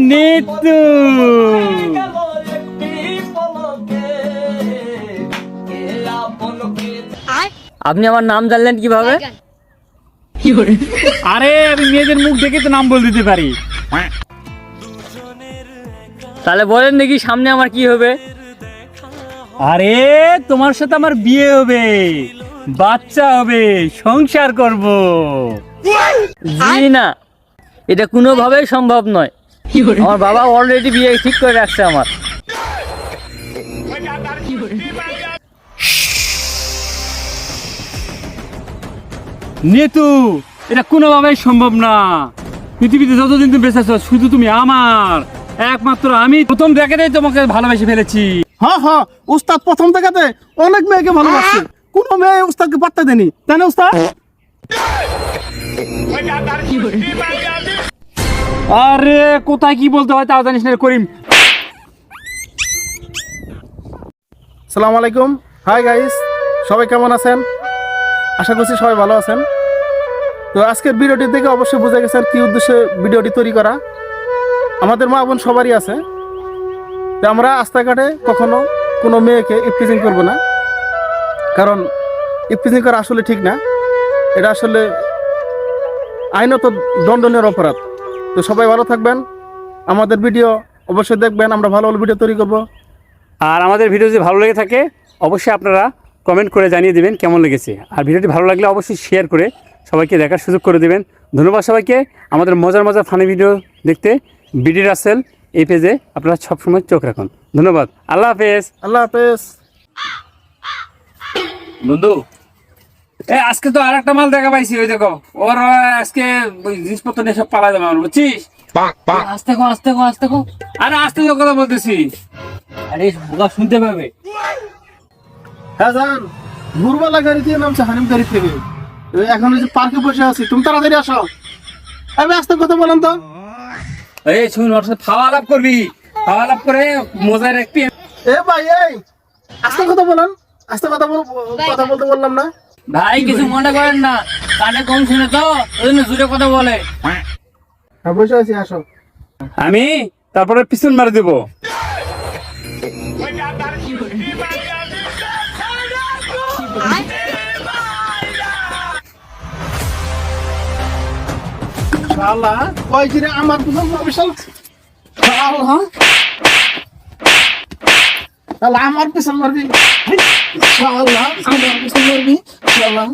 নিতু। আপনি আমার নাম জানলেন কিভাবে? আরে আমি মেয়েদের মুখ দেখে তো নাম বলে দিতে পারি। তাহলে বলেন দেখি সামনে আমার কি হবে? আরে তোমার সাথে আমার বিয়ে হবে, বাচ্চা হবে, সংসার করব। জি না, এটা কোনোভাবেই সম্ভব নয়। আমার বাবা অলরেডি বিয়ে ঠিক করে রাখছে আমার। নিতু, এটা কোনোভাবেই সম্ভব না। পৃথিবীতে যতদিন তুমি বেঁচে আছো শুধু তুমি আমার, একমাত্র আমি প্রথম দেখাতেই তোমাকে ভালোবেসে ফেলেছি। হ্যাঁ হ্যাঁ, উস্তাদ প্রথম দেখাতে অনেক মেয়েকে ভালোবাসছে, কোনো মেয়ে উস্তাদকে পাত্তা দেনি, তাই না উস্তাদ? আরে কোথায় কি বলতে হয় তাও জানিস না করিম। আসসালামু আলাইকুম, হাই গাইস, সবাই কেমন আছেন? আশা করছি সবাই ভালো আছেন। তো আজকের ভিডিওটি দেখে অবশ্যই বুঝে গেছেন কি উদ্দেশ্যে ভিডিওটি তৈরি করা। আমাদের মা বোন সবারই আছে, তো আমরা রাস্তাঘাটে কখনো কোনো মেয়েকে ইফটিজিং করব না, কারণ ইফটিজিং করা আসলে ঠিক না, এটা আসলে আইনত দণ্ডনীয় অপরাধ। তো সবাই ভালো থাকবেন, আমাদের ভিডিও অবশ্যই দেখবেন, আমরা ভালো ভালো ভিডিও তৈরি করব। আর আমাদের ভিডিও যদি ভালো লেগে থাকে অবশ্যই আপনারা কমেন্ট করে জানিয়ে দিবেন কেমন লেগেছে। আর ভিডিওটি ভালো লাগলে অবশ্যই শেয়ার করে সবাইকে দেখার সুযোগ করে দেবেন। ধন্যবাদ সবাইকে। আমাদের মজার মজার ফানি ভিডিও দেখতে বিডি রাসেল এই পেজে আপনারা সবসময় চোখ রাখুন। ধন্যবাদ, আল্লাহ হাফেজ। আল্লাহ হাফেজ। বন্ধু, আজকে তো আর একটা মাল দেখা পাইছি, ওই দেখো ওর আজকে জিনিসপত্র নিয়ে সব পালা যাবে, বুঝছিস? আস্তে কো আস্তে কো আস্তে কো। আরে আস্তে তো কথা বলতেছি, আরে বোকা শুনতে পাবে। হ্যাঁ জান, ভোরবেলা গাড়ি দিয়ে নামছে হানিম গাড়ি থেকে, এখন ওই যে পার্কে বসে আছি, তুমি তাড়াতাড়ি আসো। আমি আসতে কথা বলেন তো। এই শুন, ওর সাথে খাওয়া আলাপ করবি, খাওয়া আলাপ করে মজা রাখবি। এ ভাই, এই আস্তে কথা বলেন, আস্তে কথা বলতে বললাম না? ভাই কিছু মনে করেন না, কানে কম শুনে তো ওই জন্য জোরে কথা বলে। হ্যাঁ বসে আছি, আসো। আমি তারপরে পিছন মারি দেবো। শালা কই জিরে আমার পিছন বিশাল, শালা শালা আমার পিছন মারবি, শালা আমার পিছন মারবি, শালা